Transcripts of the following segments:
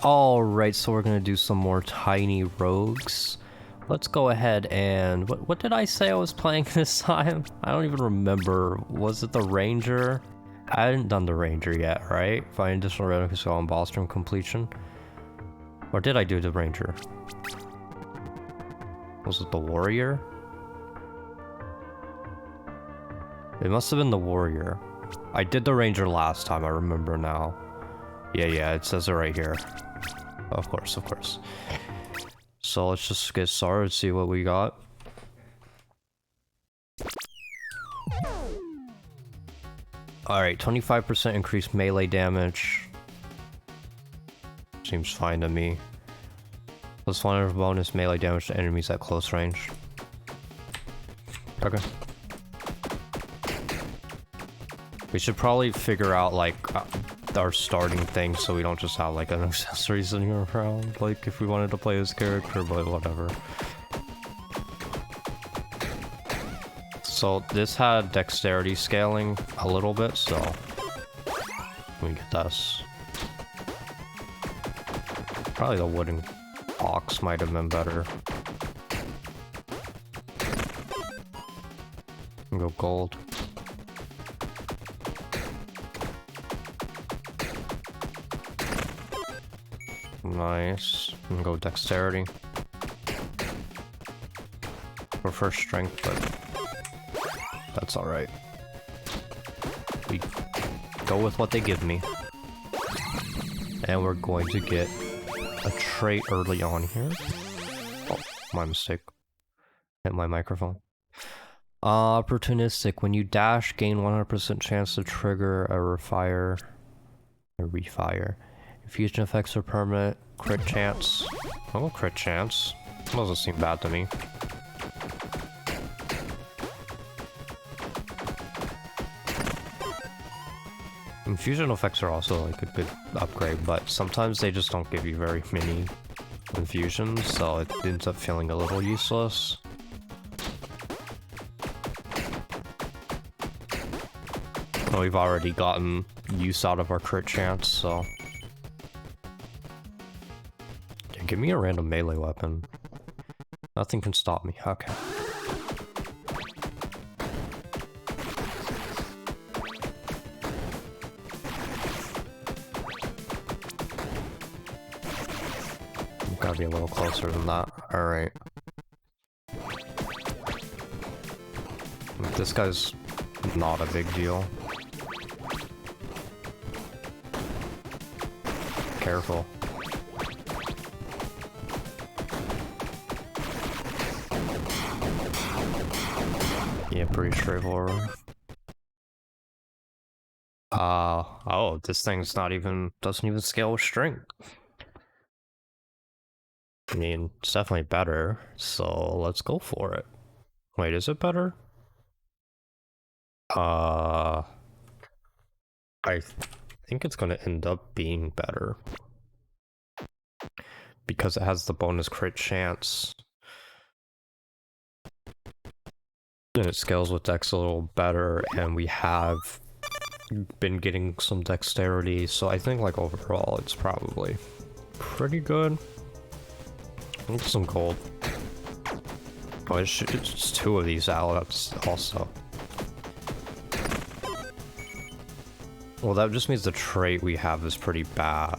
Alright, so we're gonna do some more tiny rogues. Let's go ahead and... What did I say I was playing this time? I don't even remember. Was it the Ranger? I hadn't done the Ranger yet, right? Find additional revenue skill on boss room completion. Or did I do the Ranger? Was it the Warrior? It must have been the Warrior. I did the Ranger last time, I remember now. Yeah, it says it right here. Of course. So let's just get started and see what we got. Alright, 25% increased melee damage. Seems fine to me. Plus 100 bonus melee damage to enemies at close range. Okay. We should probably figure out, like, our starting thing so we don't just have, like, an accessory sitting around, like, if we wanted to play this character, but whatever. So, this had dexterity scaling a little bit, so... we get this. Probably the wooden box might have been better. Go gold. Nice. And go dexterity. Prefer strength, but that's alright. We go with what they give me. And we're going to get a trait early on here. Oh, my mistake. Hit my microphone. Opportunistic. When you dash, gain 100% chance to trigger a refire. Infusion effects are permanent. Crit chance. Oh, crit chance. Doesn't seem bad to me. Infusion effects are also like a good upgrade, but sometimes they just don't give you very many infusions, so it ends up feeling a little useless. Well, we've already gotten use out of our crit chance, so... give me a random melee weapon. Nothing can stop me. Okay. Gotta be a little closer than that. Alright. This guy's not a big deal. Careful. Yeah, pretty straightforward. Oh, this thing's not even, doesn't even scale with strength. I mean, it's definitely better, so let's go for it. Wait, is it better? I think it's gonna end up being better. Because it has the bonus crit chance. And it scales with dex a little better, and we have been getting some dexterity, so I think like overall it's probably pretty good. Need some gold. Oh, it's two of these outlets also. Well, that just means the trait we have is pretty bad.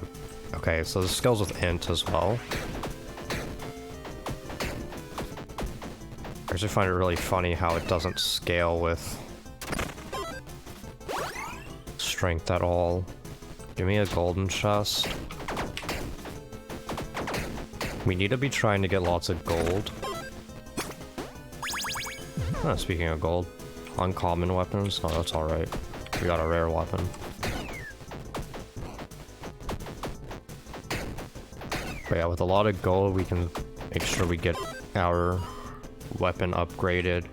Okay, so the scales with int as well. I actually find it really funny how it doesn't scale with strength at all. Give me a golden chest. We need to be trying to get lots of gold. Speaking of gold, uncommon weapons? No, that's alright. We got a rare weapon. But yeah, with a lot of gold, we can make sure we get our weapon upgraded.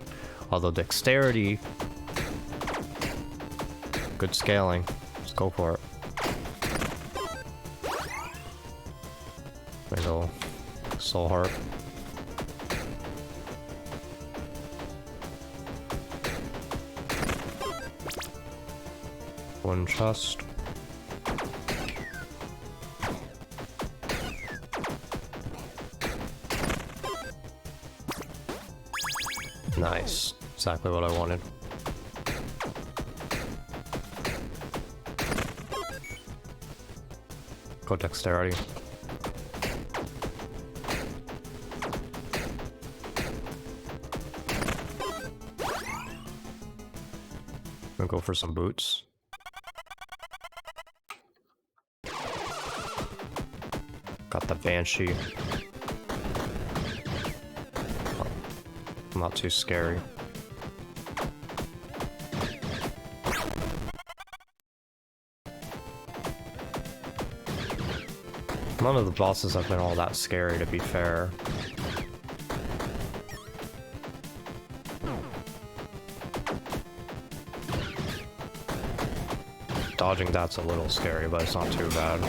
Although dexterity, good scaling. Let's go for it. There we go. Soul heart. One chest. Nice. Exactly what I wanted. Go dexterity. I'm gonna go for some boots. Got the Banshee. Oh, not too scary. None of the bosses have been all that scary, to be fair. Dodging that's a little scary, but it's not too bad.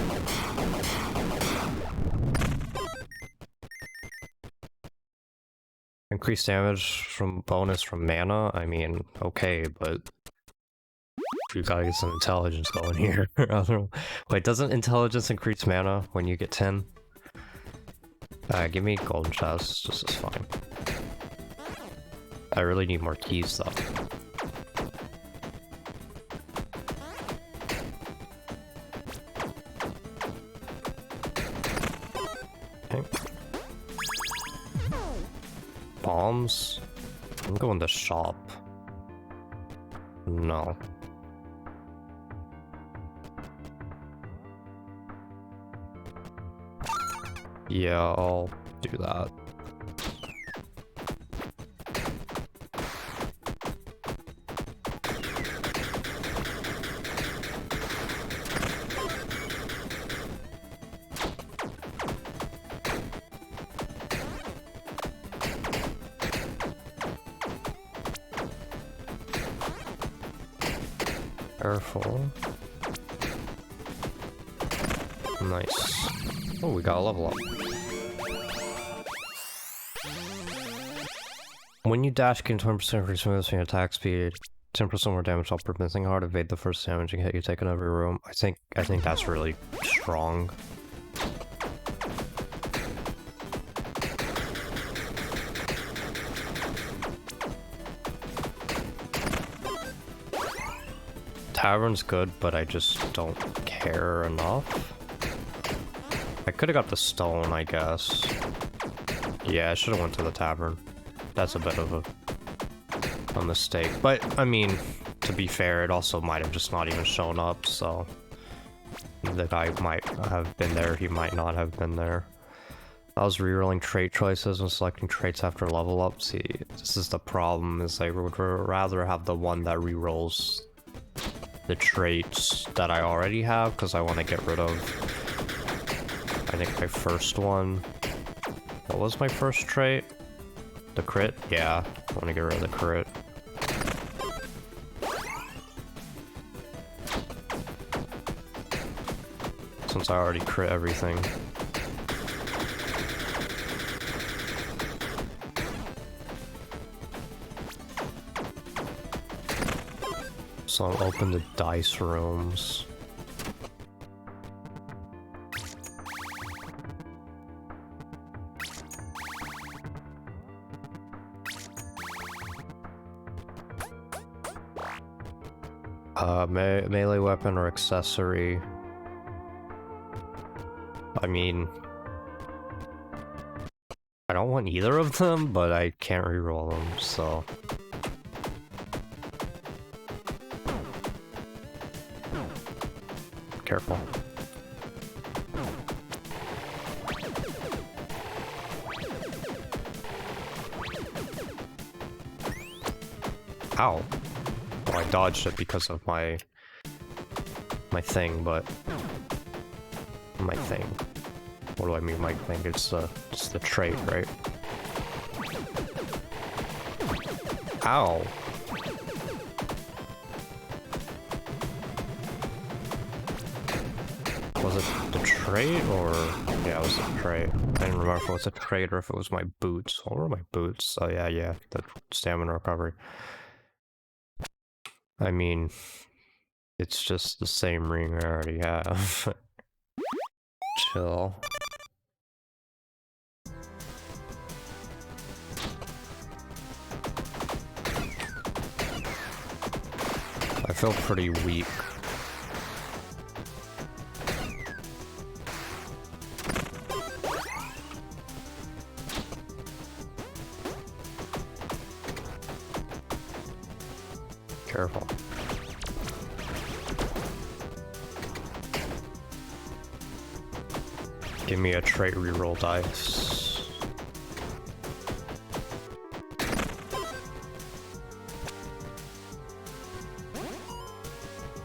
Increased damage from bonus from mana? I mean, okay, but you gotta get some intelligence going here. I don't know. Wait, doesn't intelligence increase mana when you get 10? Give me golden chests, this is fine. I really need more keys though. Okay. Bombs? I'm going to shop. No. Yeah, I'll do that. Careful. Nice. Oh, we got a level up. When you dash, gain 20% increase movement and attack speed, 10% more damage while missing hard, evade the first damaging hit you take in every room. I think that's really strong. Tavern's good, but I just don't care enough. I could have got the stone, I guess. Yeah, I should have went to the tavern. That's a bit of a mistake. But, I mean, to be fair, it also might have just not even shown up, so... The guy might have been there, he might not have been there. I was rerolling trait choices and selecting traits after level up. See, this is the problem, is I would rather have the one that rerolls the traits that I already have, because I want to get rid of, I think, my first one. What was my first trait? The crit? Yeah, I want to get rid of the crit. Since I already crit everything. So I'm open to dice rooms. Melee weapon or accessory. I mean, I don't want either of them, but I can't reroll them, so... Careful. Ow. Well, I dodged it because of my thing, but... My thing. What do I mean my thing? It's the trait, right? Ow. Was it the trait or... Yeah, it was the trait. I didn't remember if it was a trait or if it was my boots. What were my boots? Oh yeah, the stamina recovery. I mean, it's just the same ring I already have. Chill. feel pretty weak. Careful. Give me a trait reroll dice.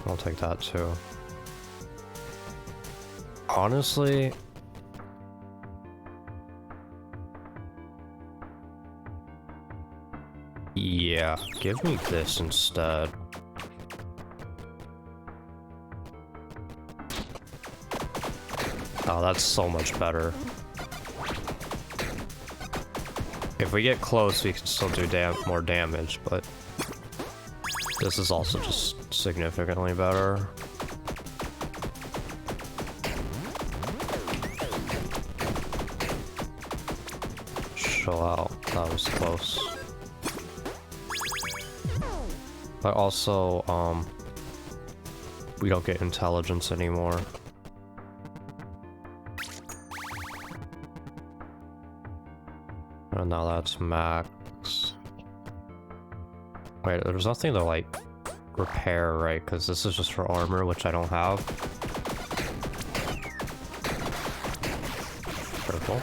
I'll take that too. Honestly, yeah, give me this instead. Oh, that's so much better. If we get close, we can still do more damage, but this is also just significantly better. Chill out, that was close. But also, we don't get intelligence anymore. And now that's max. Wait, there's nothing to like repair, right? Because this is just for armor, which I don't have. Careful.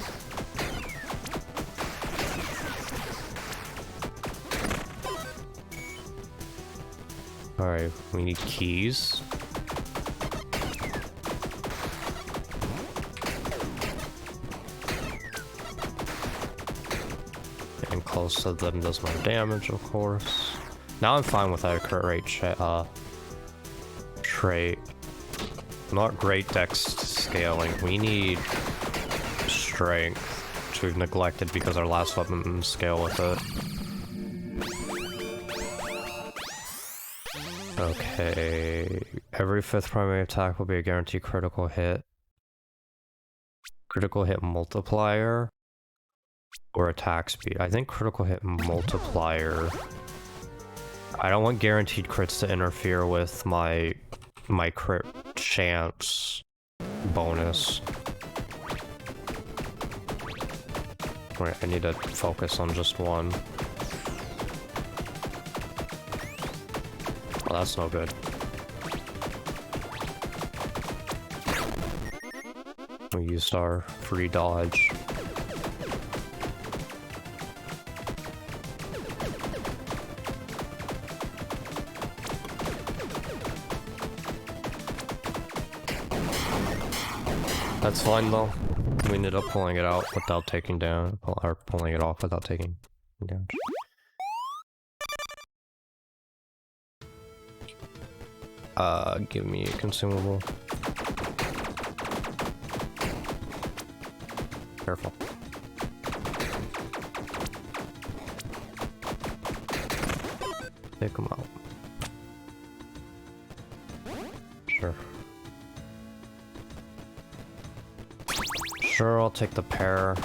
Alright, we need keys. Getting close to them does more damage, of course. Now I'm fine with that crit rate trait. Not great dex scaling. We need strength, which we've neglected because our last weapon didn't scale with it. Okay, every 5th primary attack will be a guaranteed critical hit. Critical hit multiplier or attack speed. I think critical hit multiplier. I don't want guaranteed crits to interfere with my crit chance bonus. Wait, I need to focus on just one. Well, that's no good. We used our free dodge. That's fine though. We ended up pulling it out without taking down, or pulling it off without taking damage. Give me a consumable. Careful. Take them out. Sure. Sure, I'll take the pair.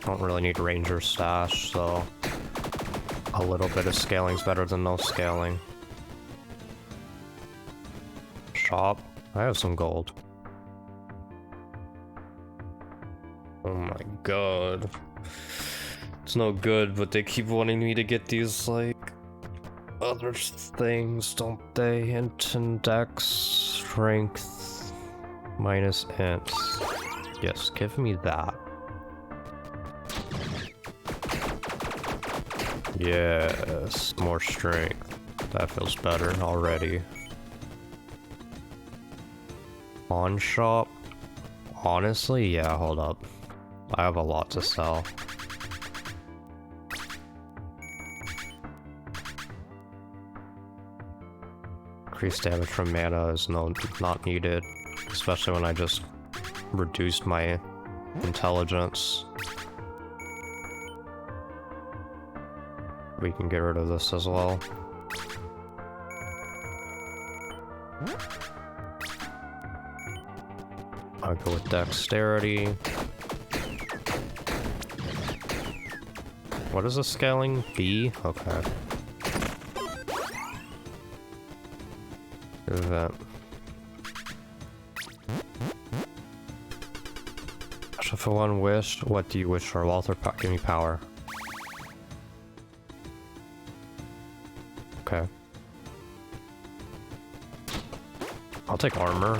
Don't really need ranger stash, so a little bit of scaling's better than no scaling. Shop. I have some gold. Oh my god. It's no good, but they keep wanting me to get these, like, other things, don't they? Int and dex, strength, minus int. Yes, give me that. Yes, more strength. That feels better already. Pawn shop? Honestly, yeah, hold up. I have a lot to sell. Increased damage from mana is not needed, especially when I just reduced my intelligence. We can get rid of this as well. I'll go with dexterity. What is the scaling? B? Okay. Event. So for one wish, what do you wish for? Walter, give me power. Okay. I'll take armor.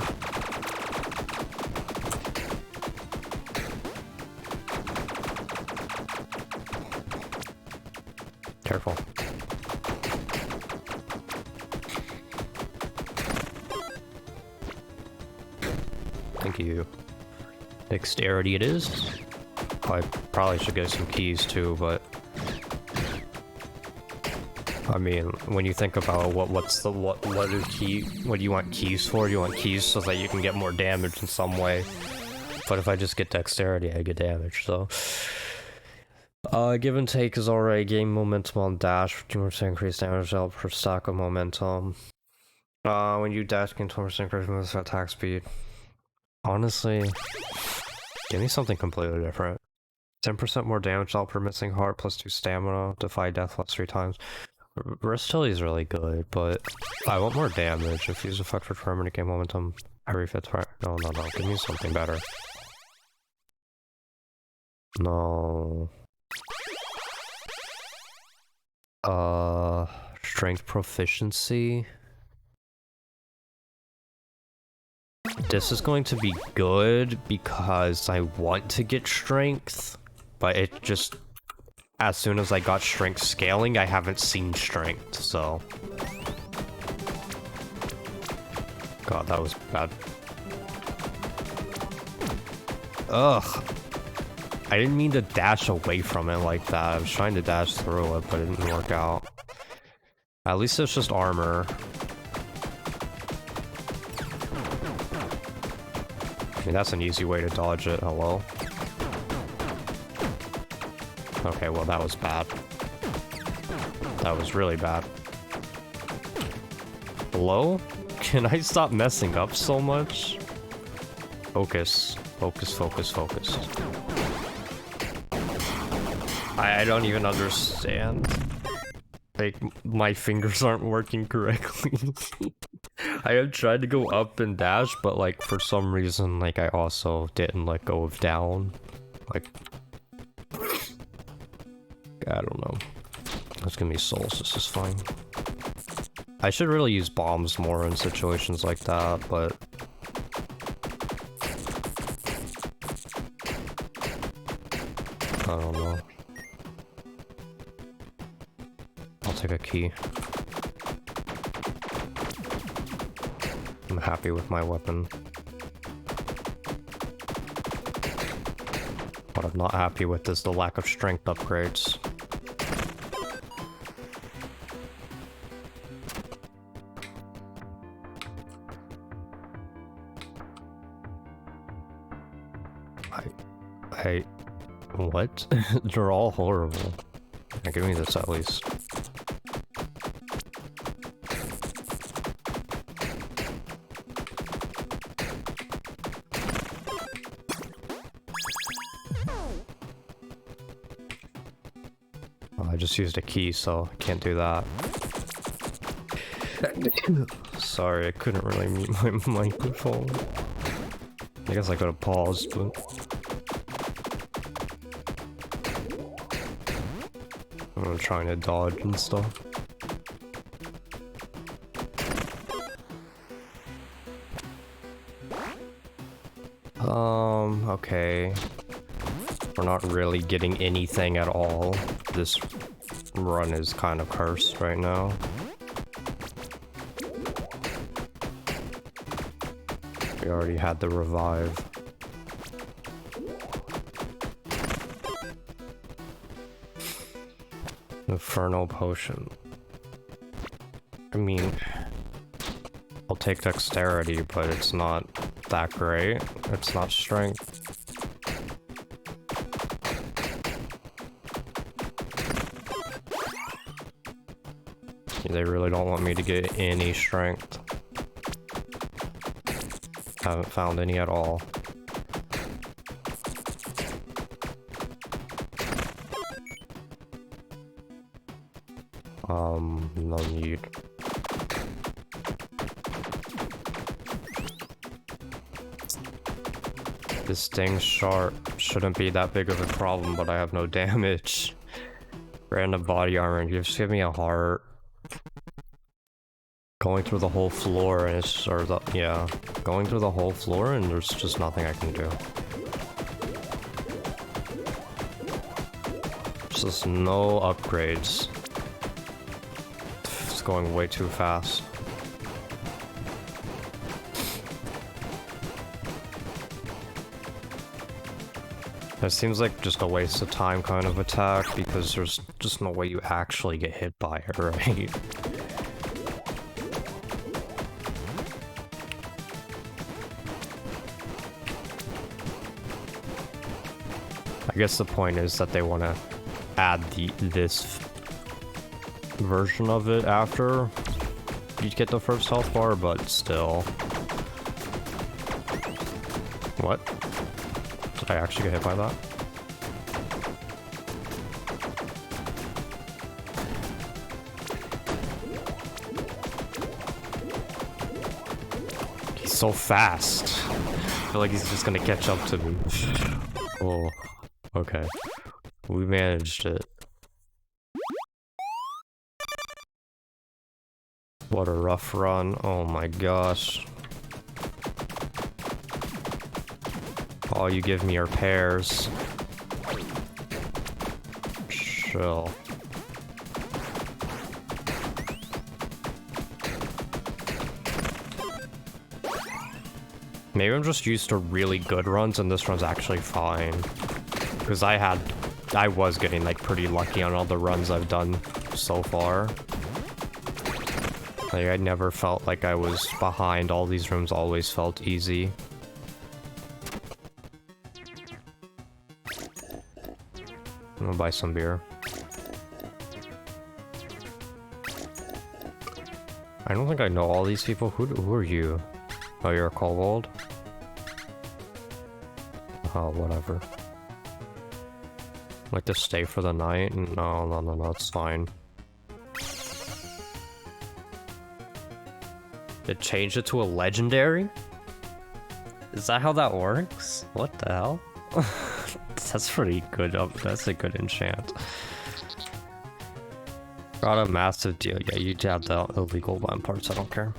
Careful. Thank you. Dexterity it is. I probably should get some keys too, but I mean, when you think about what do you want keys for? You want keys so that you can get more damage in some way. But if I just get dexterity, I get damage, so give and take is alright. Gain momentum on dash, 2% increase damage out per stack of momentum. When you dash, gain 20% increase movement attack speed. Honestly, give me something completely different. 10% more damage out per missing heart, plus 2 stamina, defy death plus 3 times. Versatility is really good, but I want more damage. If used effect for permanent gain momentum every 5th round. No, give me something better. No. Strength proficiency. This is going to be good because I want to get strength, but it just, as soon as I got strength scaling, I haven't seen strength, so. God, that was bad. Ugh. I didn't mean to dash away from it like that. I was trying to dash through it, but it didn't work out. At least it's just armor. I mean, that's an easy way to dodge it. Hello? Okay, well, that was bad. That was really bad. Hello? Can I stop messing up so much? Focus. Focus, focus, focus. I don't even understand. Like, my fingers aren't working correctly. I have tried to go up and dash, but like, for some reason, like, I also didn't let go of down. Like, I don't know. Let's give me souls, this is fine. I should really use bombs more in situations like that, but I don't know. I'll take a key. I'm happy with my weapon. What I'm not happy with is the lack of strength upgrades. What? They're all horrible. Now give me this at least. Oh, I just used a key, so I can't do that. Sorry, I couldn't really mute my microphone. I guess I could have paused, but I'm trying to dodge and stuff. Okay. We're not really getting anything at all. This run is kind of cursed right now. We already had the revive. Infernal potion. I mean, I'll take dexterity, but it's not that great. It's not strength. They really don't want me to get any strength. Haven't found any at all. No need. This thing sharp shouldn't be that big of a problem, but I have no damage. Random body armor, you just give me a heart. Going through the whole floor and it's, or the, yeah. Going through the whole floor and there's just nothing I can do. Just no upgrades. It's going way too fast. It seems like just a waste of time kind of attack because there's just no way you actually get hit by it, right? I guess the point is that they want to add this version of it after you get the first health bar, but still. What? Did I actually get hit by that? He's so fast. I feel like he's just gonna catch up to me. Oh, okay. We managed it. What a rough run. Oh my gosh. All you give me are pears. Chill. Maybe I'm just used to really good runs and this run's actually fine. Because I was getting like pretty lucky on all the runs I've done so far. Like I never felt like I was behind. All these rooms always felt easy. I'm gonna buy some beer. I don't think I know all these people. Who are you? Oh, you're a kobold? Oh, whatever. Like to stay for the night? No, it's fine. It changed it to a legendary? Is that how that works? What the hell? That's pretty good. That's a good enchant. Got a massive deal. Yeah, you have the illegal one parts. I don't care.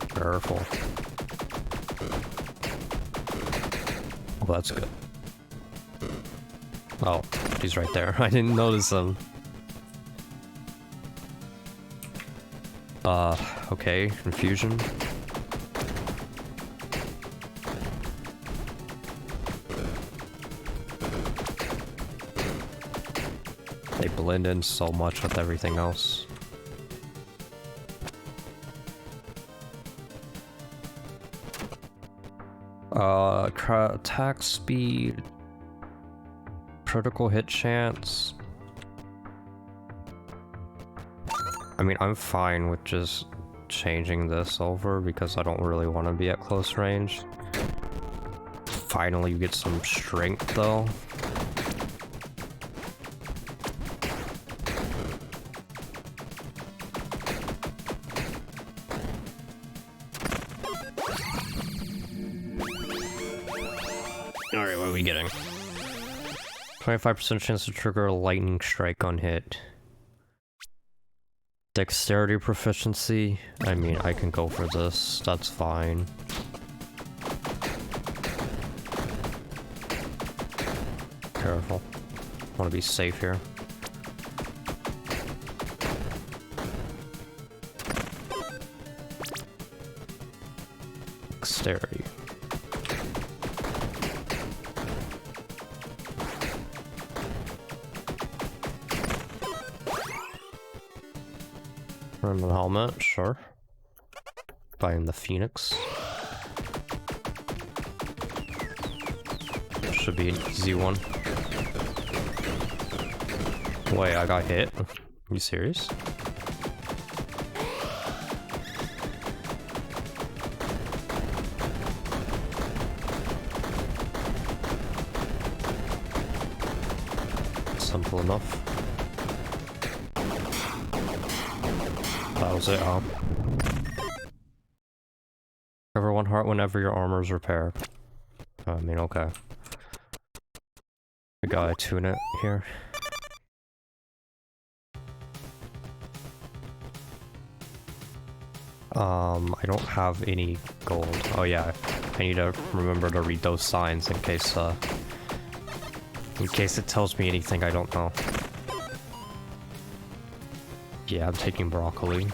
Careful. Oh, that's good. Oh, he's right there. I didn't notice him. Okay, infusion. They blend in so much with everything else. Attack speed, critical hit chance. I mean, I'm fine with just changing this over because I don't really want to be at close range. Finally, you get some strength though. Alright, what are we getting? 25% chance to trigger a lightning strike on hit. Dexterity proficiency. I mean, I can go for this. That's fine. Careful. Want to be safe here. Dexterity. Run the helmet, sure. Buying the Phoenix. Should be an easy one. Wait, I got hit? Are you serious? Simple enough. That was it, Recover 1 heart whenever your armor is repaired. I mean, okay. We gotta tune it here. I don't have any gold. Oh yeah, I need to remember to read those signs in case it tells me anything I don't know. Yeah, I'm taking broccoli.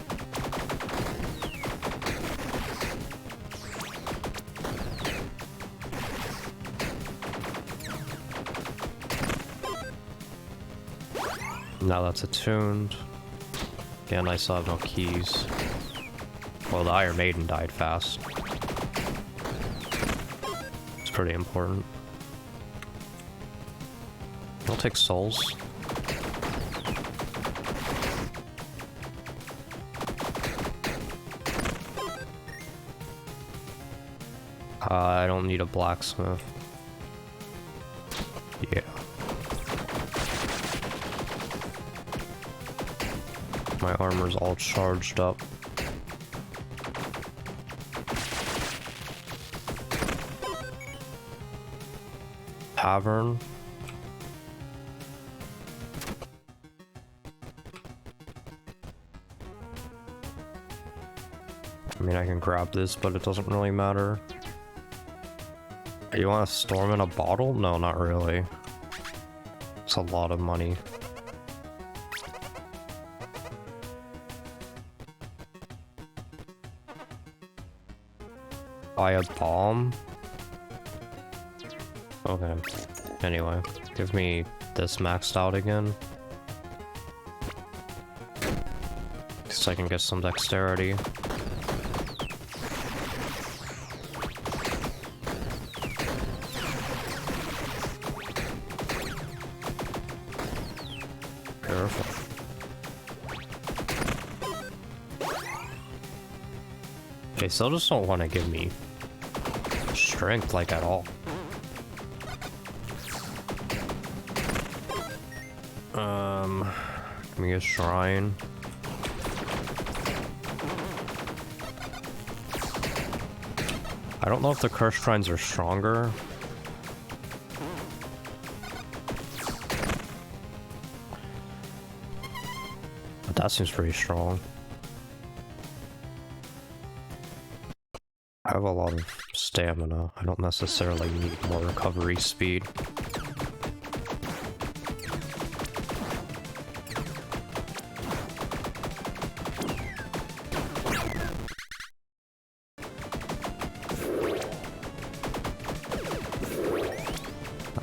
Now that's attuned. Again, I still have no keys. Well, the Iron Maiden died fast. It's pretty important. I'll take souls. I don't need a blacksmith. Yeah. My armor's all charged up. Tavern. I mean, I can grab this, but it doesn't really matter. You want to storm in a bottle? No, not really. It's a lot of money. Buy a bomb? Okay. Anyway, give me this maxed out again. So I can get some dexterity. Careful. They still just don't want to give me strength, like, at all. Give me a shrine. I don't know if the cursed shrines are stronger. But that seems pretty strong. I have a lot of stamina. I don't necessarily need more recovery speed.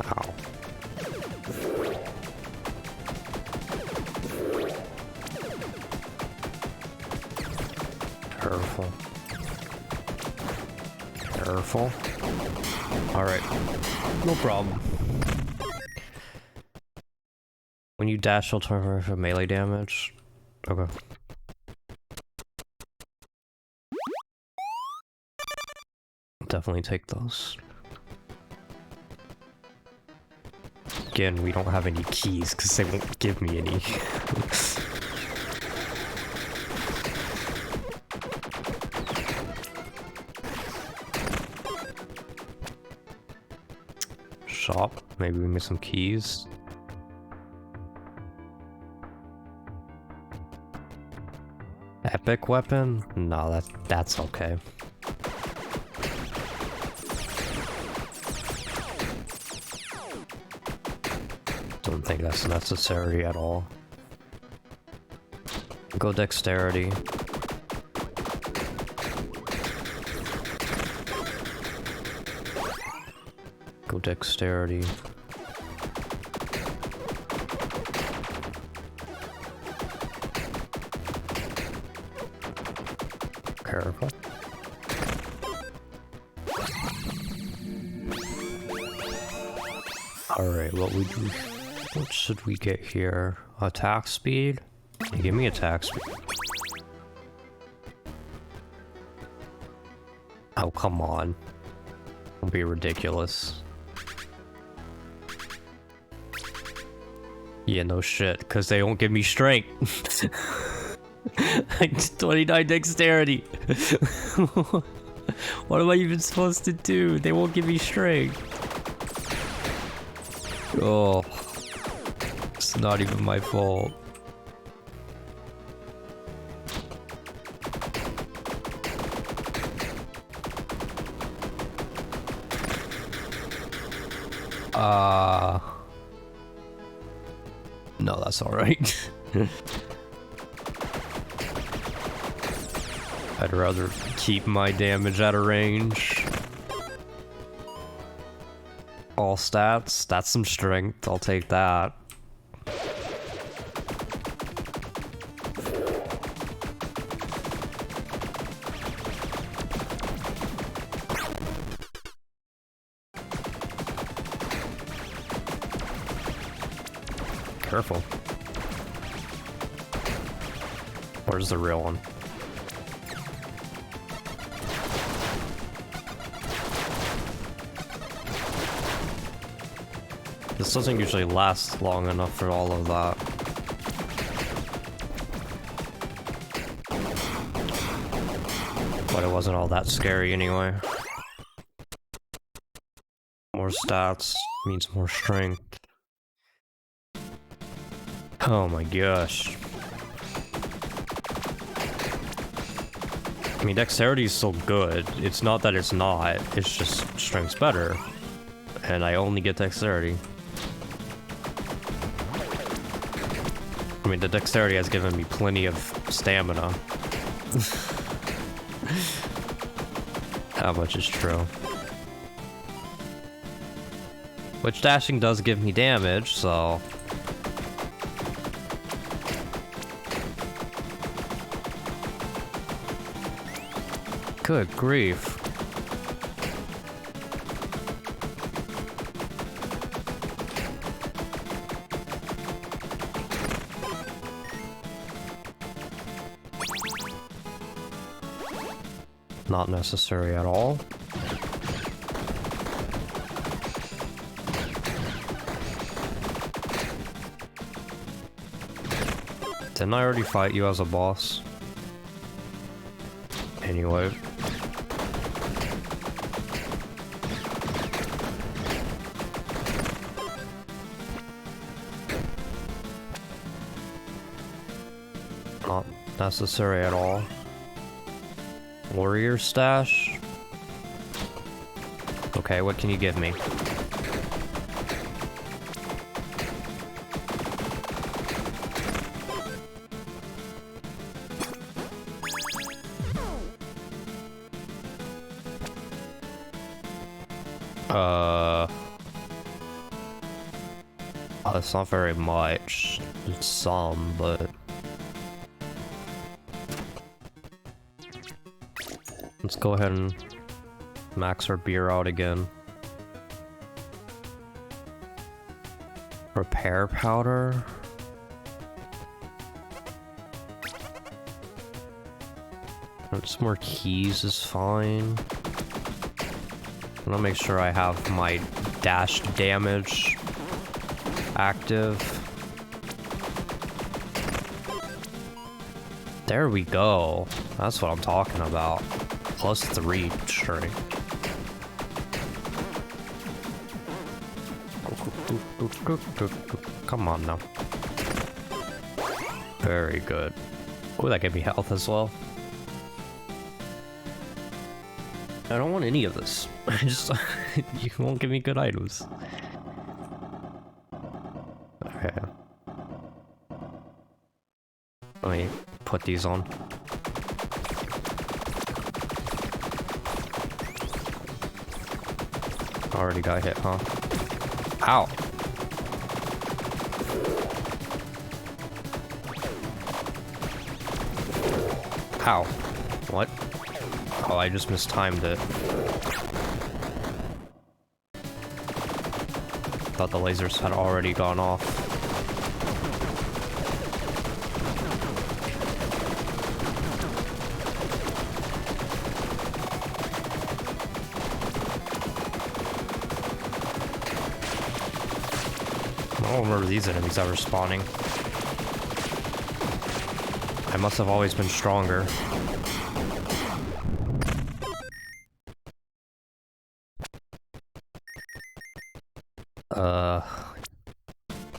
Ow. Careful. Careful. Alright. No problem. When you dash, you'll turn for melee damage. Okay. Definitely take those. Again, we don't have any keys because they won't give me any. Shop. Maybe we miss some keys. Epic weapon? No, that's okay. Don't think that's necessary at all. Go dexterity. Go dexterity. Careful. Alright, what should we get here? Attack speed? Give me attack speed. Oh, come on. Don't be ridiculous. Yeah, no shit, because they won't give me strength. 29 dexterity. What am I even supposed to do? They won't give me strength. Oh. It's not even my fault. No, that's alright. I'd rather keep my damage at a range. All stats, that's some strength, I'll take that. Careful. Where's the real one? This doesn't usually last long enough for all of that. But it wasn't all that scary anyway. More stats means more strength. Oh my gosh. I mean, dexterity is still good. It's not that it's not, it's just strength's better. And I only get dexterity. I mean, the dexterity has given me plenty of stamina. How much is true? Which dashing does give me damage, so... Good grief. Not necessary at all. Didn't I already fight you as a boss? Anyway. Not necessary at all. Warrior stash? Okay, what can you give me? It's not very much. It's some, but... Let's go ahead and max our beer out again. Repair powder? Just more keys is fine. I'm gonna make sure I have my dash damage active. There we go. That's what I'm talking about. +3 strength. Come on now. Very good. Oh, that gave me health as well. I don't want any of this. I just... you won't give me good items. Okay. Let me put these on. Already got hit, huh? Ow! Ow. What? Oh, I just mistimed it. Thought the lasers had already gone off. I don't remember these enemies ever spawning. I must have always been stronger.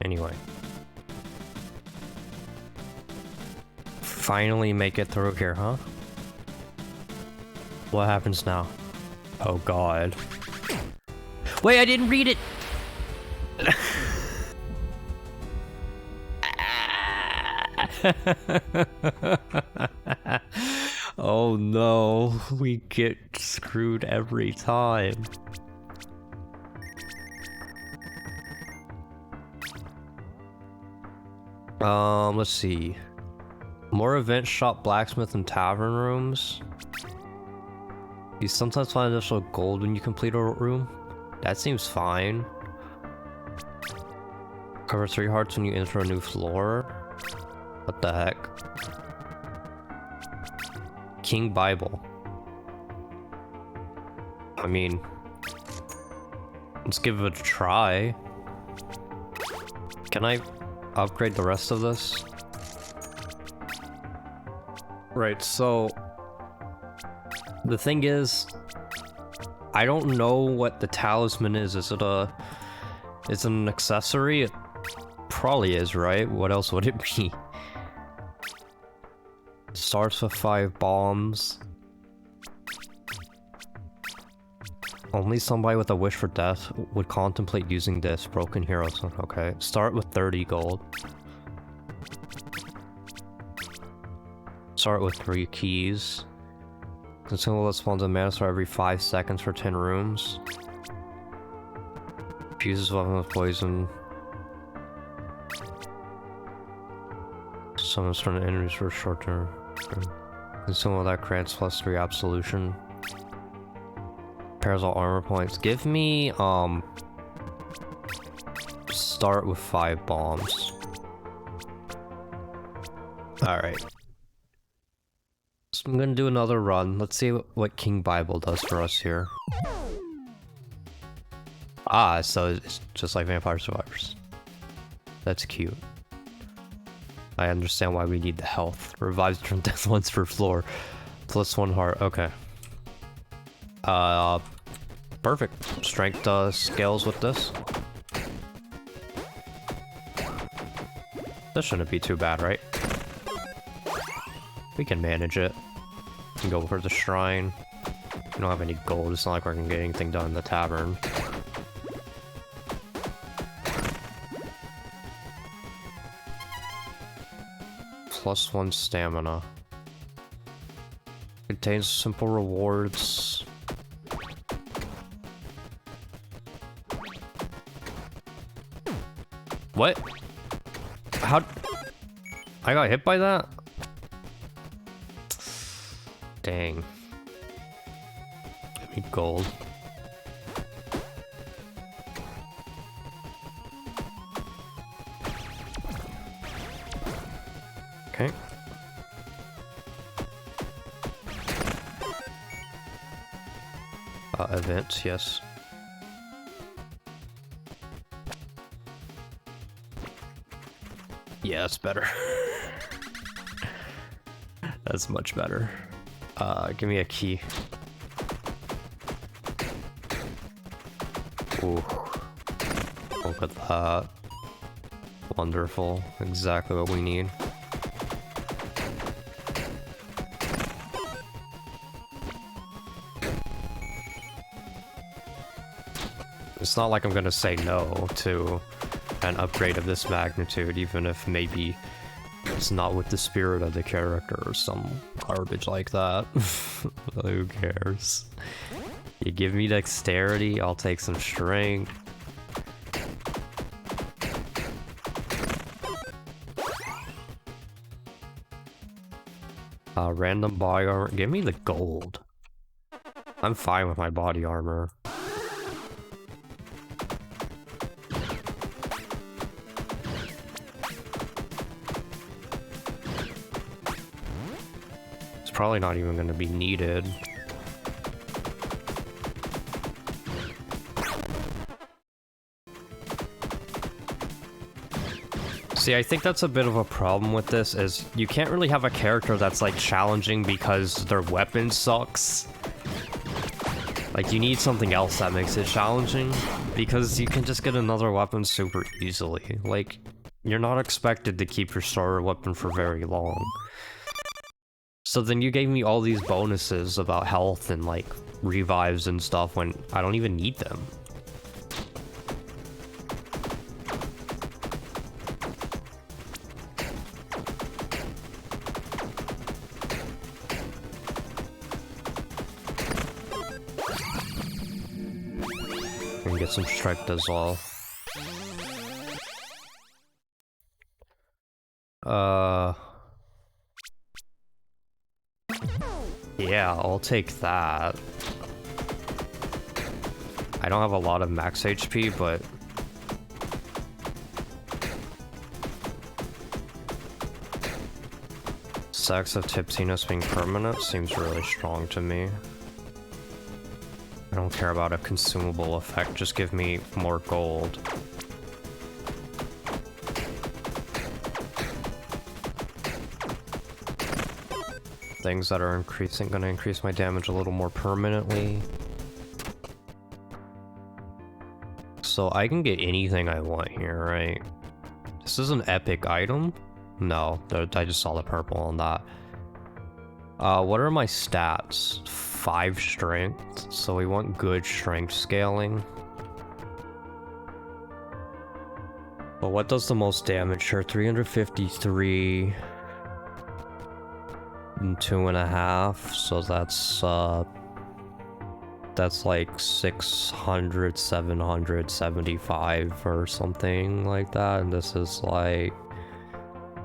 Anyway. Finally make it through here, huh? What happens now? Oh god. Wait, I didn't read it! Oh no, we get screwed every time. Let's see. More event shop, blacksmith, and tavern rooms. You sometimes find additional gold when you complete a room. That seems fine. Cover 3 hearts when you enter a new floor. What the heck? King Bible. I mean, let's give it a try. Can I upgrade the rest of this? Right, so the thing is, I don't know what the talisman is. Is it an accessory? It probably is, right? What else would it be? Starts with 5 bombs. Only somebody with a wish for death would contemplate using this. Broken heroes. Okay. Start with 30 gold. Start with 3 keys. Consumable that spawns a mana star every 5 seconds for 10 rooms. Fuses weapon with poison. Summons from enemies for a short term. Consumable that grants +3 absolution. Pairs all armor points. Give me, start with 5 bombs. Alright. So I'm gonna do another run. Let's see what King Bible does for us here. Ah, so it's just like Vampire Survivors. That's cute. I understand why we need the health. Revives from death once per floor. +1 heart. Okay. Perfect. Strength scales with this. This shouldn't be too bad, right? We can manage it. We can go for the shrine. We don't have any gold. It's not like we're gonna get anything done in the tavern. +1 stamina. Contains simple rewards. What? How? I got hit by that? Dang. I need gold. Okay. Events, yes. Yeah, that's better. That's much better. Give me a key. Ooh. Look at that. Wonderful. Exactly what we need. It's not like I'm gonna say no to an upgrade of this magnitude, even if maybe it's not with the spirit of the character or some garbage like that. Who cares? You give me dexterity, I'll take some strength. Random body armor. Give me the gold. I'm fine with my body armor. Probably not even going to be needed. See, I think that's a bit of a problem with this, is you can't really have a character that's like challenging because their weapon sucks. Like, you need something else that makes it challenging, because you can just get another weapon super easily. Like, you're not expected to keep your starter weapon for very long. So then you gave me all these bonuses about health and, like, revives and stuff when I don't even need them. And get some strength as well. Yeah, I'll take that. I don't have a lot of max HP, but... Sex of tipsiness being permanent seems really strong to me. I don't care about a consumable effect, just give me more gold. Things that are gonna increase my damage a little more permanently. So I can get anything I want here, right? This is an epic item? No, I just saw the purple on that. What are my stats? 5 strength, so we want good strength scaling. But what does the most damage here? 353... and 2.5, so that's like 600, 775 or something like that, and this is like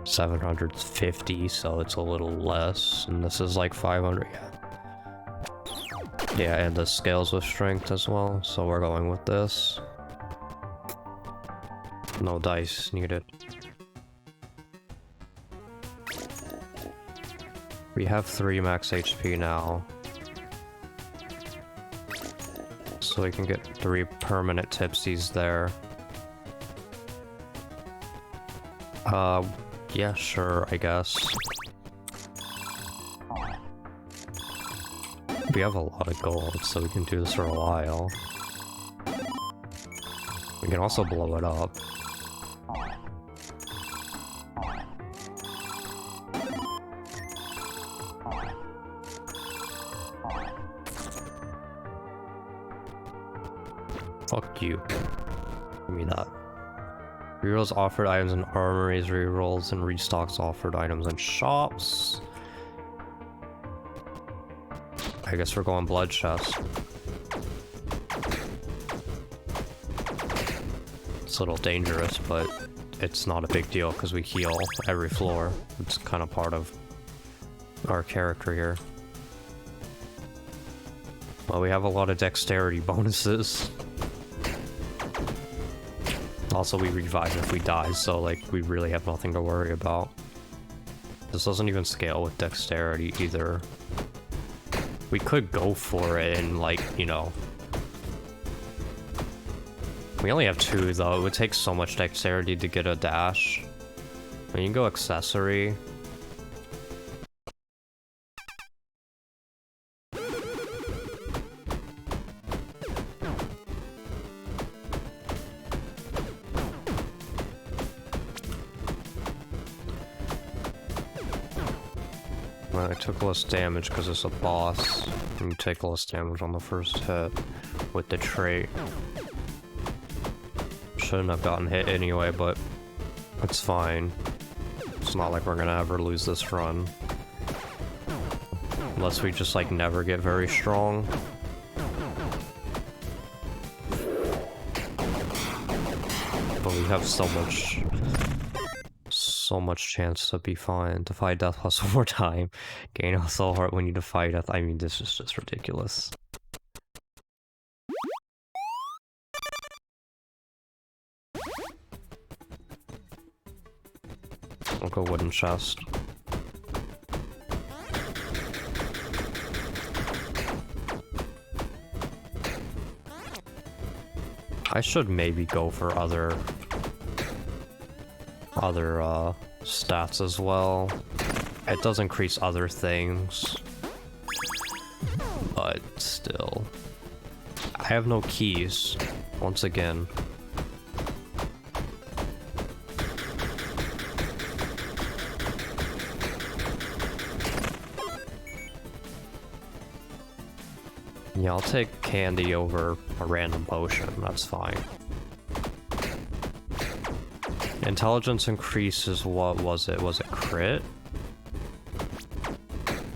750, so it's a little less, and this is like 500, yeah. Yeah, and the scales with strength as well, so we're going with this. No dice needed. We have 3 max HP now. So we can get 3 permanent tipsies there. Yeah, sure, I guess. We have a lot of gold, so we can do this for a while. We can also blow it up. Fuck you. Give me that. Rerolls offered items in armories, rerolls and restocks offered items in shops. I guess we're going blood chest. It's a little dangerous, but it's not a big deal because we heal every floor. It's kind of part of our character here. Well, we have a lot of dexterity bonuses. Also, we revive if we die, so, like, we really have nothing to worry about. This doesn't even scale with dexterity, either. We could go for it and, like, you know... We only have 2, though. It would take so much dexterity to get a dash. I mean, you can go accessory. I took less damage because it's a boss. And you take less damage on the first hit with the trait. Shouldn't have gotten hit anyway, but it's fine. It's not like we're gonna ever lose this run. Unless we just, like, never get very strong. But we have so much chance to be fine, to fight death plus 1 more time. Gain a soul heart when you defy death. I mean, this is just ridiculous. I'll go wooden chest. I should maybe go for other stats as well. It does increase other things, but still. I have no keys, once again. Yeah, I'll take candy over a random potion, that's fine. Intelligence increases, what was it? Was it crit?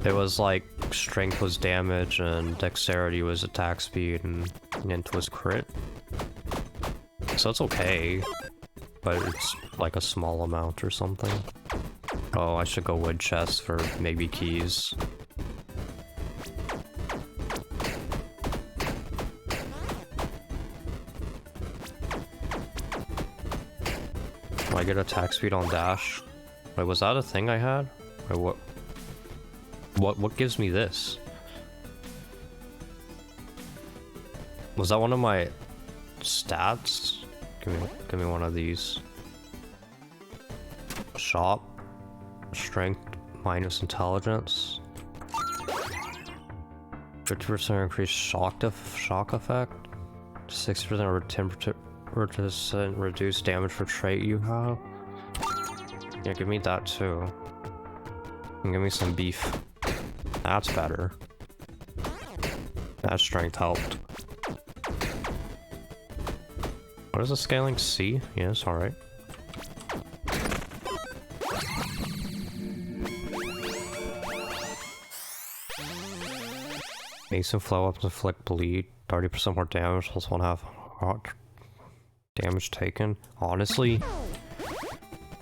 It was like strength was damage and dexterity was attack speed and int was crit. So it's okay, but it's like a small amount or something. Oh, I should go wood chest for maybe keys. Do I get attack speed on dash? Wait, was that a thing I had? Wait, what gives me this? Was that one of my stats? Give me one of these. Shop. Strength minus intelligence. 50% increased shock effect. 6% or 10% reduced damage for trait you have. Yeah, give me that too. And give me some beef. That's better. That strength helped. What is the scaling? C? Yes, alright. Mason flow up to inflict bleed. 30% more damage, plus 1/2 damage taken. Honestly,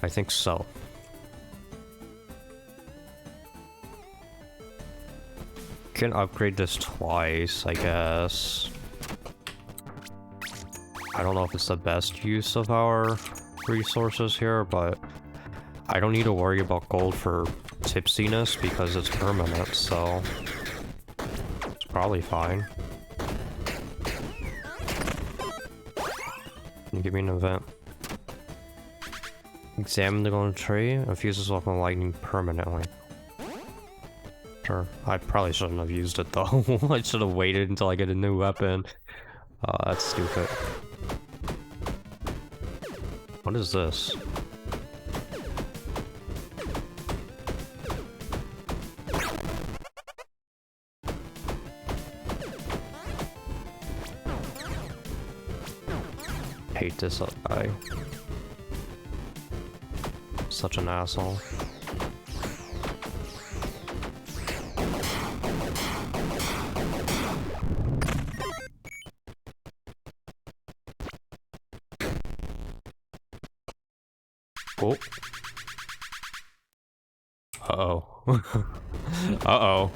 I think so. Can upgrade this twice, I guess. I don't know if it's the best use of our resources here, but I don't need to worry about gold for tipsiness because it's permanent, so it's probably fine. Can you give me an event? Examine the golden tree. Infuses weapon lightning permanently. Sure. I probably shouldn't have used it though. I should have waited until I get a new weapon. That's stupid. What is this? Hate this guy. Such an asshole. Oh. Uh-oh. Uh-oh.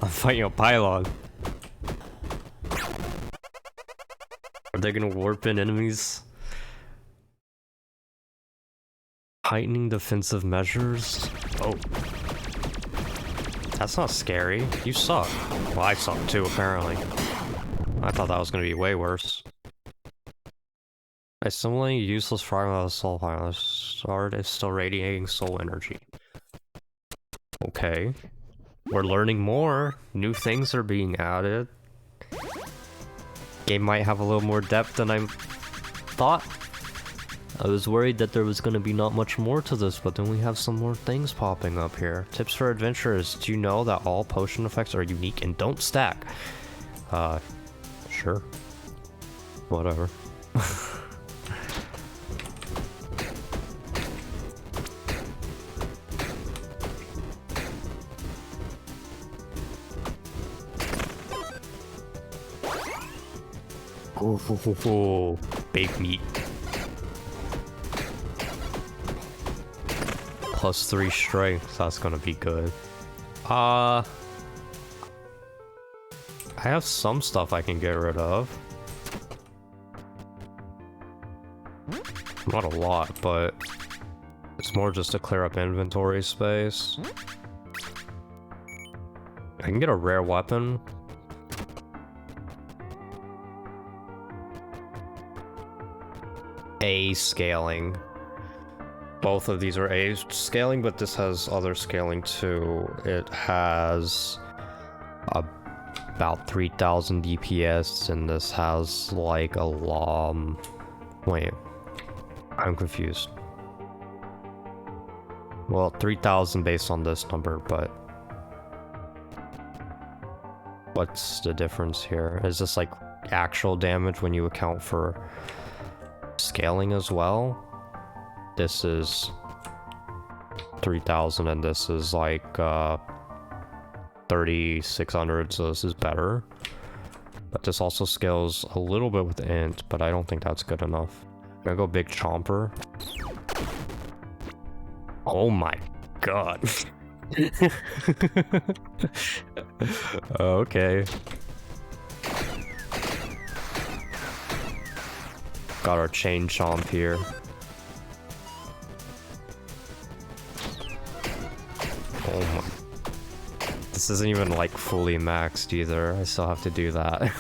I'm fighting a pylon. Are they gonna warp in enemies? Heightening defensive measures? Oh. That's not scary. You suck. Well, I suck too, apparently. I thought that was gonna be way worse. Assimilating useless fragment of the soul pylon. Sword is still radiating soul energy. Okay. We're learning more. New things are being added. Game might have a little more depth than I thought. I was worried that there was going to be not much more to this, but then we have some more things popping up here. Tips for adventurers. Do you know that all potion effects are unique and don't stack? Sure. Whatever. Oh, baked meat. +3 strength, that's gonna be good. I have some stuff I can get rid of. Not a lot, but it's more just to clear up inventory space. I can get a rare weapon. A scaling. Both of these are A scaling, but this has other scaling too. It has a about 3000 DPS, and this has like a wait, I'm confused. Well, 3000 based on this number, but what's the difference here? Is this like actual damage when you account for scaling as well? This is 3000 and this is like 3600, so this is better. But this also scales a little bit with int, but I don't think that's good enough. I'm gonna go big chomper. Oh my god. Okay. Got our chain chomp here. Oh my. This isn't even like fully maxed either. I still have to do that.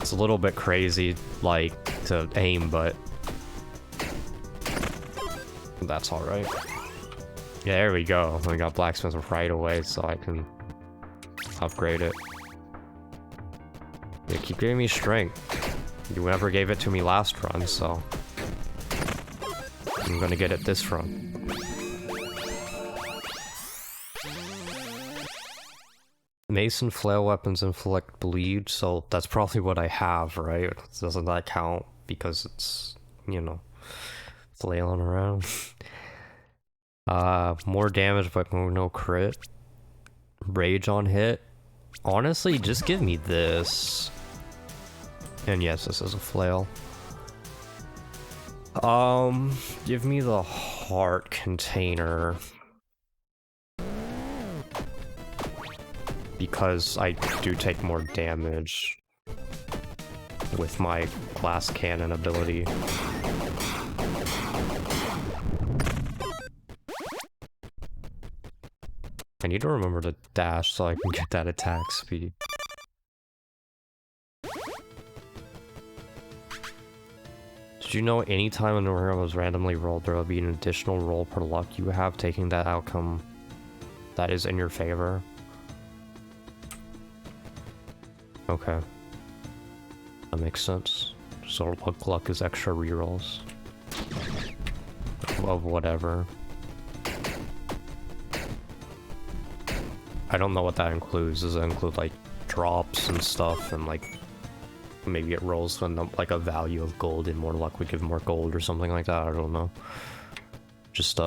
It's a little bit crazy, like, to aim, but that's alright. Yeah, there we go. We got blacksmith right away, so I can upgrade it. You keep giving me strength. You never gave it to me last run, so I'm gonna get it this run. Mason flail weapons inflict bleed, so that's probably what I have, right? Doesn't that count? Because it's, you know, flailing around. More damage but no crit. Rage on hit. Honestly, just give me this. And yes, this is a flail. Give me the heart container. Because I do take more damage with my glass cannon ability. I need to remember to dash so I can get that attack speed. Did you know anytime a hero was randomly rolled, there will be an additional roll per luck you have, taking that outcome that is in your favor? Okay. That makes sense. So luck is extra rerolls. Of whatever. I don't know what that includes. Does it include like drops and stuff, and like maybe it rolls when like a value of gold and more luck would give more gold or something like that? I don't know. Just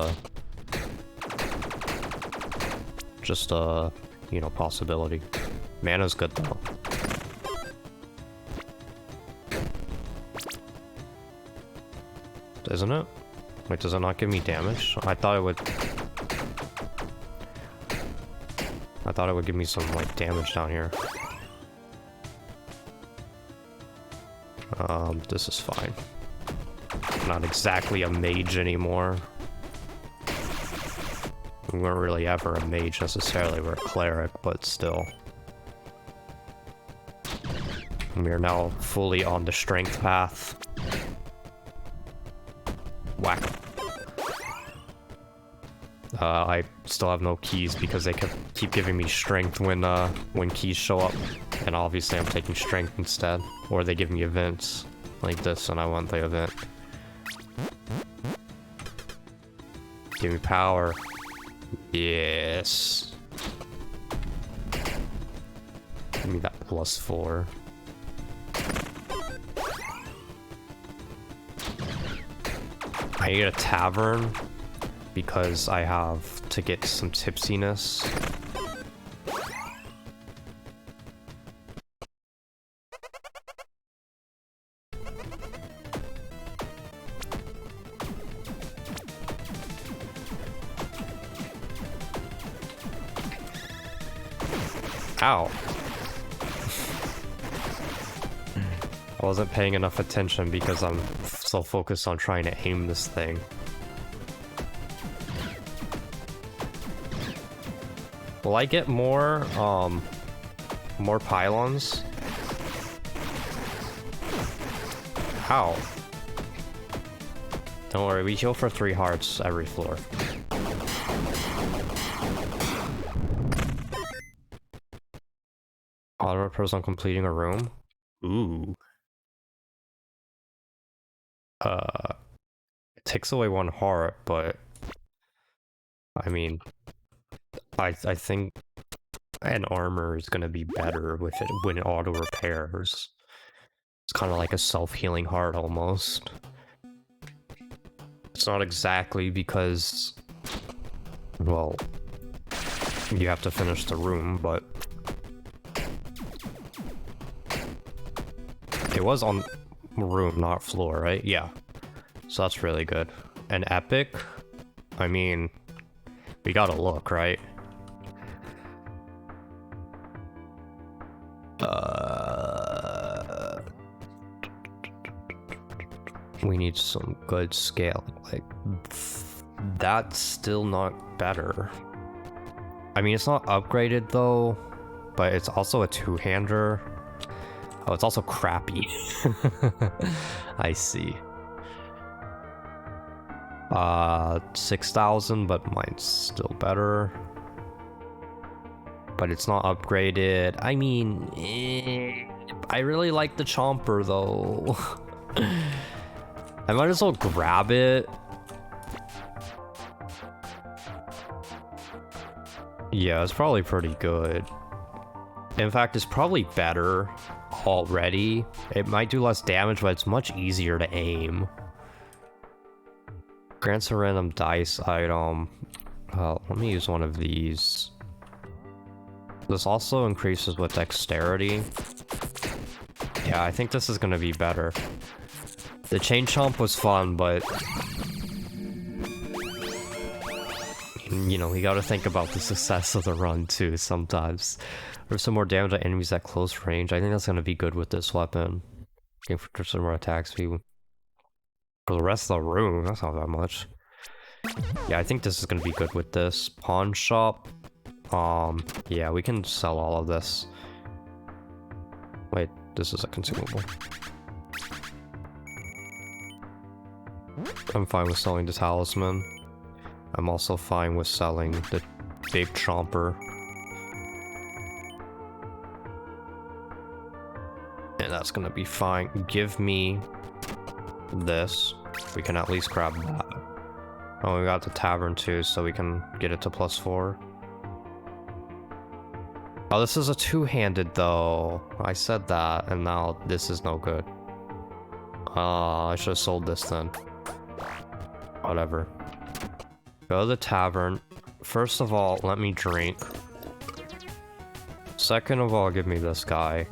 you know, possibility. Mana's good though. Isn't it? Wait, does it not give me damage? I thought it would give me some like damage down here. This is fine. I'm not exactly a mage anymore. We weren't really ever a mage necessarily, we're a cleric, but still. We are now fully on the strength path. Whack. I still have no keys because they keep giving me strength when keys show up, and obviously I'm taking strength instead. Or they give me events like this, and I want the event. Give me power. Yes. Give me that +4. I need a tavern because I have to get some tipsiness. Ow. I wasn't paying enough attention because I'm so focused on trying to aim this thing. Will I get more pylons? How? Don't worry, we heal for 3 hearts every floor. Auto repairs on completing a room. Ooh. It takes away 1 heart, but I mean, I think an armor is gonna be better with it when it auto repairs. It's kind of like a self-healing heart almost. It's not exactly because, well, you have to finish the room, but it was on room, not floor, right? Yeah. So that's really good. An epic? I mean, we gotta look, right? We need some good scale. Like, that's still not better. I mean, it's not upgraded though, but it's also a 2-hander. Oh, it's also crappy. I see. 6,000, but mine's still better. But it's not upgraded. I mean, I really like the chomper though. I might as well grab it. Yeah, it's probably pretty good. In fact, it's probably better already. It might do less damage, but it's much easier to aim. Grants a random dice item. Let me use one of these. This also increases with dexterity. Yeah, I think this is gonna be better. The chain chomp was fun, but you know, you gotta think about the success of the run too sometimes. There's some more damage to enemies at close range. I think that's gonna be good with this weapon. Game for some more attack speed. For the rest of the room, that's not that much. Yeah, I think this is gonna be good with this. Pawn shop. Yeah, we can sell all of this. Wait, this is a consumable. I'm fine with selling the talisman. I'm also fine with selling the big chomper. And that's gonna be fine. Give me this. We can at least grab that. Oh, we got the tavern too, so we can get it to +4. Oh, this is a 2-handed though. I said that, and now this is no good. I should have sold this then. Whatever. Go to the tavern. First of all, let me drink. Second of all, give me this guy.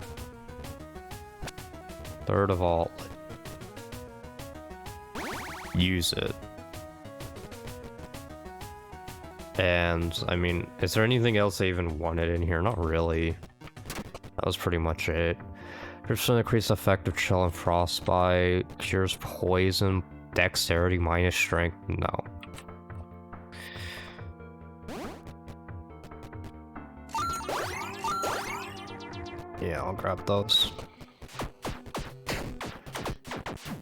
Third of all, use it. And, I mean, is there anything else I even wanted in here? Not really. That was pretty much it. There's an increased effect of chill and frostbite. Cures poison. Dexterity minus strength. No. Yeah, I'll grab those.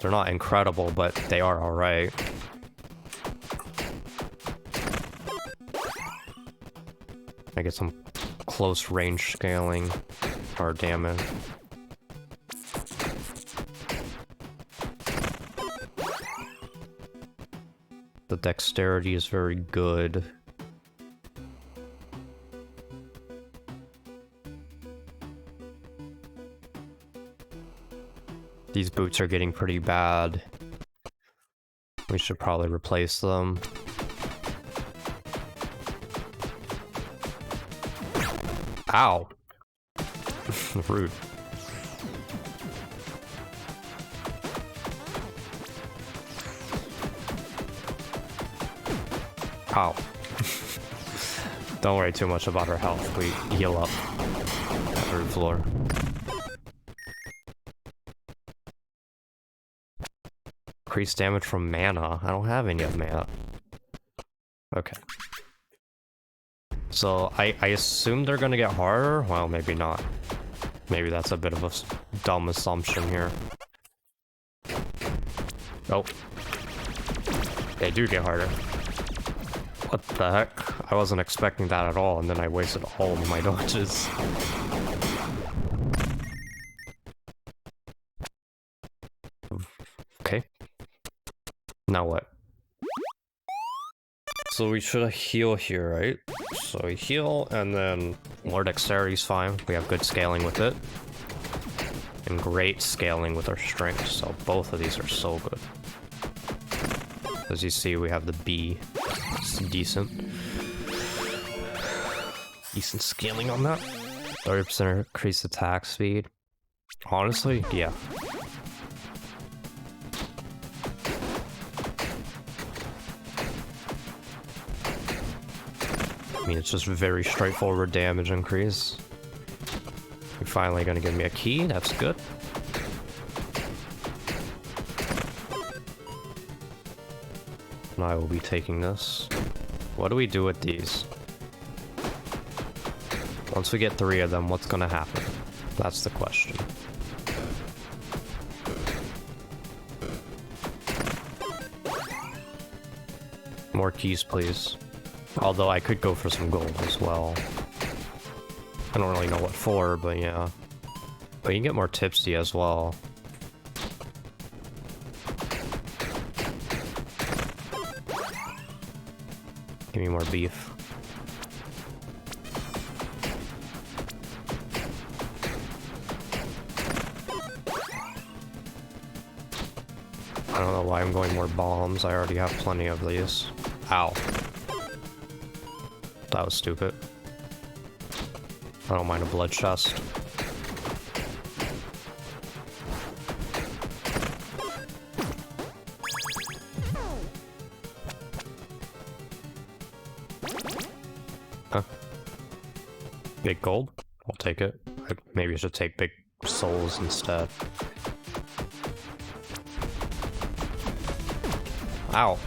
They're not incredible, but they are alright. I get some close range scaling or damage. The dexterity is very good. These boots are getting pretty bad. We should probably replace them. Ow! Rude. Ow. Don't worry too much about our health. We heal up. Third floor. Increase damage from mana. I don't have any of mana. Okay. So, I assume they're gonna get harder? Well, maybe not. Maybe that's a bit of a dumb assumption here. Oh. They do get harder. What the heck? I wasn't expecting that at all, and then I wasted all of my dodges. So we should heal here, right? So we heal, and then more dexterity's fine. We have good scaling with it. And great scaling with our strength, so both of these are so good. As you see, we have the B. It's decent. Decent scaling on that. 30% increased attack speed. Honestly, yeah. I mean, it's just very straightforward damage increase. You're finally gonna give me a key, that's good. And I will be taking this. What do we do with these? Once we get 3 of them, what's gonna happen? That's the question. More keys, please. Although I could go for some gold as well. I don't really know what for, but yeah. But you can get more tipsy as well. Give me more beef. I don't know why I'm going more bombs. I already have plenty of these. Ow. That was stupid. I don't mind a blood chest. Huh. Big gold? I'll take it. Maybe I should take big souls instead. Ow.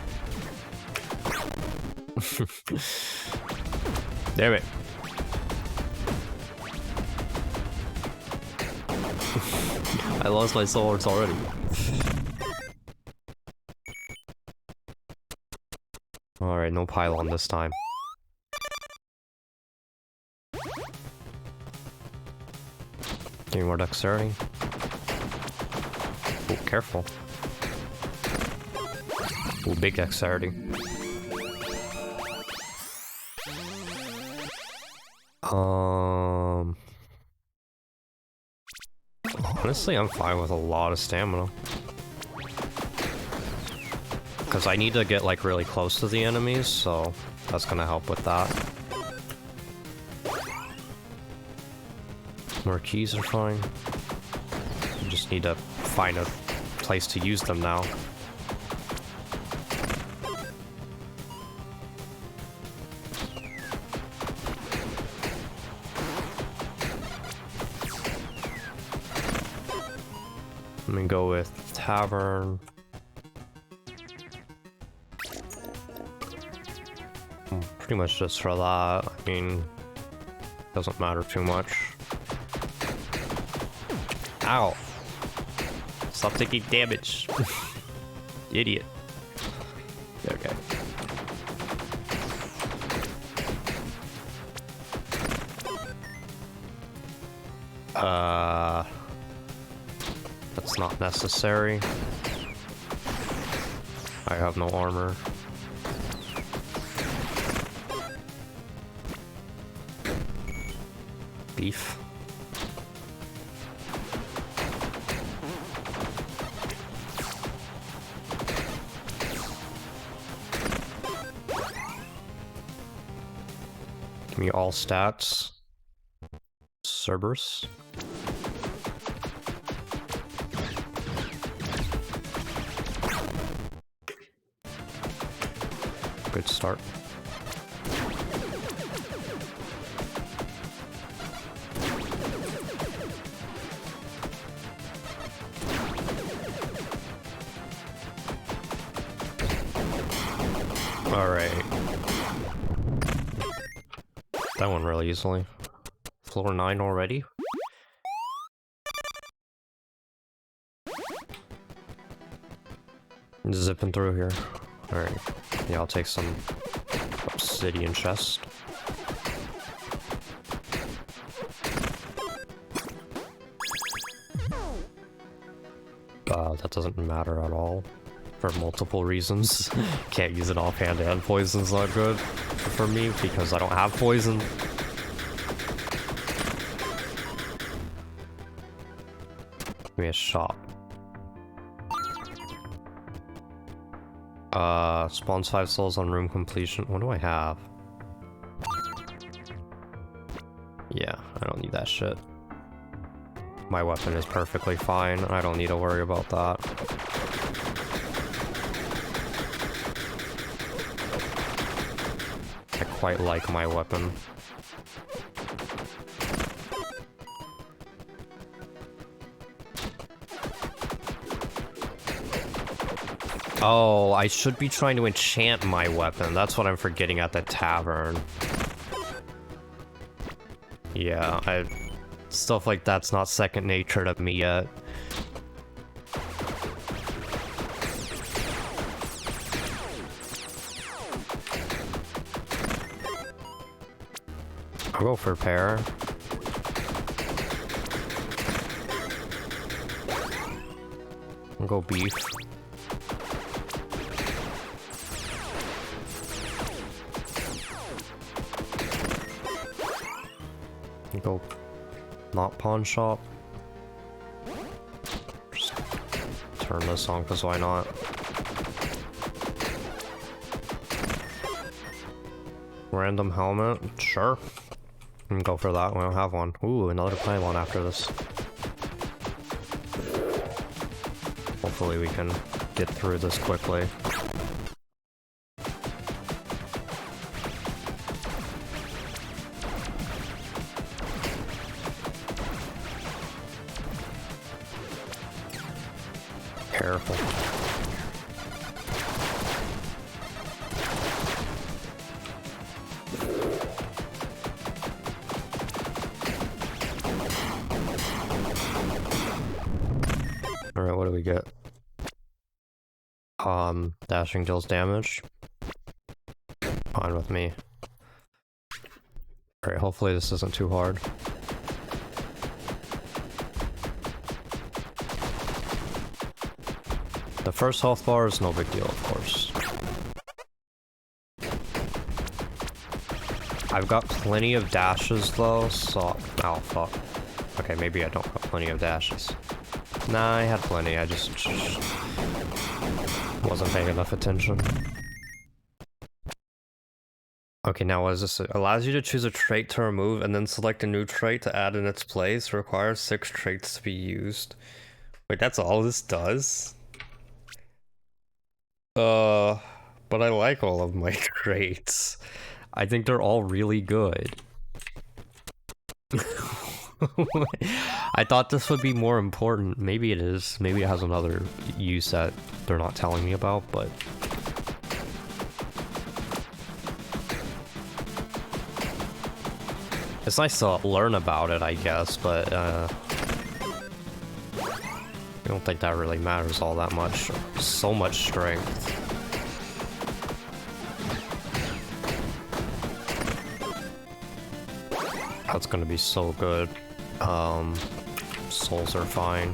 Damn it. I lost my swords already. Alright, no pylon this time. Give me more dexterity. Oh, careful. Oh, big dexterity. Honestly, I'm fine with a lot of stamina. Because I need to get, like, really close to the enemies, so that's gonna help with that. More keys are fine. You just need to find a place to use them now. Let me go with Tavern. Pretty much just for that. I mean, doesn't matter too much. Ow! Stop taking damage. Idiot. Okay. That's not necessary. I have no armor. Beef. Give me all stats. Cerberus. Good start. Alright. That one really easily. Floor 9 already? Zipping through here. Alright. Yeah, I'll take some obsidian chest. That doesn't matter at all. For multiple reasons. Can't use it offhand and poison's not good for me because I don't have poison. Give me a shot. Spawns 5 souls on room completion. What do I have? Yeah, I don't need that shit. My weapon is perfectly fine. I don't need to worry about that. I quite like my weapon. Oh, I should be trying to enchant my weapon. That's what I'm forgetting at the tavern. Yeah, stuff like that's not second nature to me yet. I'll go for pear. I'll go beef. Go not pawn shop. Just turn this on because why not? Random helmet, sure. Go for that. We don't have one. Ooh, another pylon after this. Hopefully we can get through this quickly. Careful. Alright, what do we get? Dashing deals damage. Fine with me. Alright, hopefully this isn't too hard. The first health bar is no big deal, of course. I've got plenty of dashes though, so... Oh, fuck. Okay, maybe I don't have plenty of dashes. Nah, I had plenty, I just wasn't paying enough attention. Okay, now what is this? It allows you to choose a trait to remove and then select a new trait to add in its place. Requires 6 traits to be used. Wait, that's all this does? But I like all of my traits. I think they're all really good. I thought this would be more important. Maybe it is. Maybe it has another use that they're not telling me about, but... It's nice to learn about it, I guess, but, I don't think that really matters all that much. So much strength. That's gonna be so good. Souls are fine.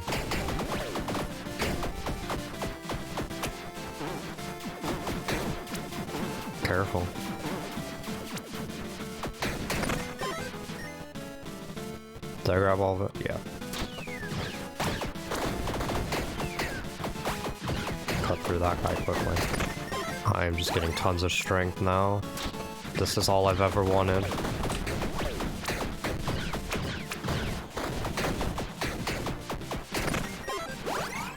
Careful. Did I grab all of it? Yeah. Cut through that guy quickly. I am just getting tons of strength now. This is all I've ever wanted.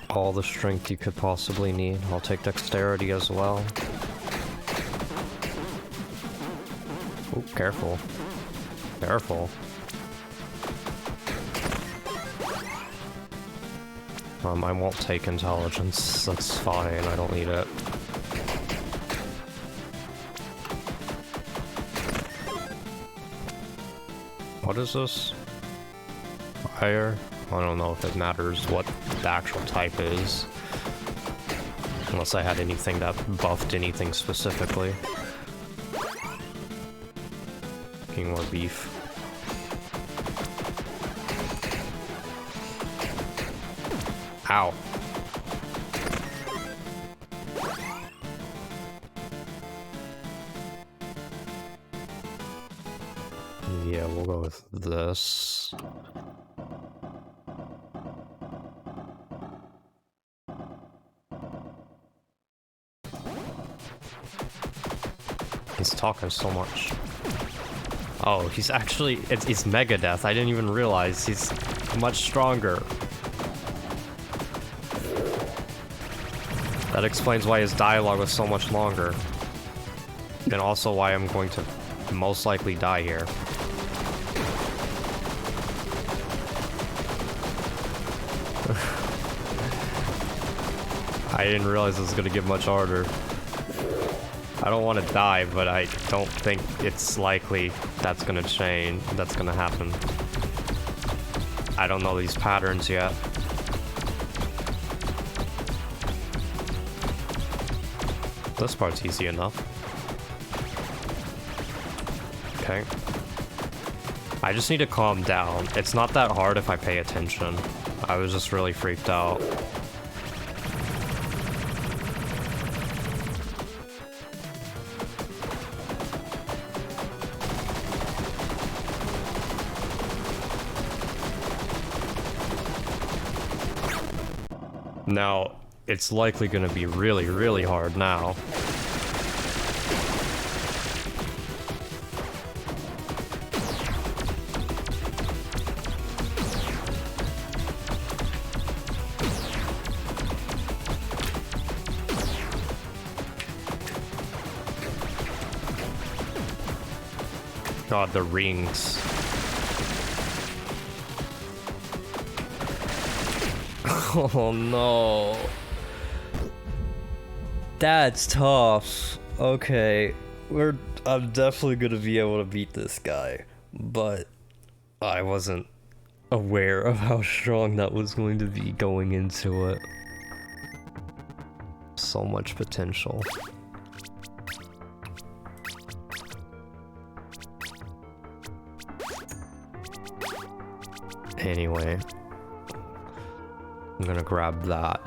All the strength you could possibly need. I'll take dexterity as well. Oh, careful. Careful. I won't take intelligence. That's fine. I don't need it. What is this? Fire? I don't know if it matters what the actual type is. Unless I had anything that buffed anything specifically. Making more beef. Ow. Yeah, we'll go with this. He's talking so much. Oh, he's actually... It's Megadeth. I didn't even realize. He's much stronger. That explains why his dialogue was so much longer. And also why I'm going to most likely die here. I didn't realize it was going to get much harder. I don't want to die, but I don't think it's likely that's going to change. That's going to happen. I don't know these patterns yet. This part's easy enough. Okay. I just need to calm down. It's not that hard if I pay attention. I was just really freaked out. Now, it's likely gonna be really, really hard now. God, the rings. Oh no. That's tough. Okay, I'm definitely gonna be able to beat this guy, but I wasn't aware of how strong that was going to be going into it. So much potential. Anyway, I'm gonna grab that.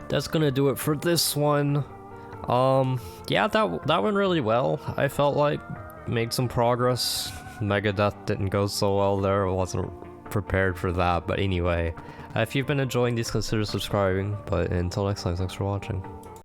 That's gonna do it for this one. Yeah, that went really well. I felt like made some progress. Megadeth didn't go so well there. I wasn't prepared for that, but anyway, if you've been enjoying these, consider subscribing. But until next time, thanks for watching.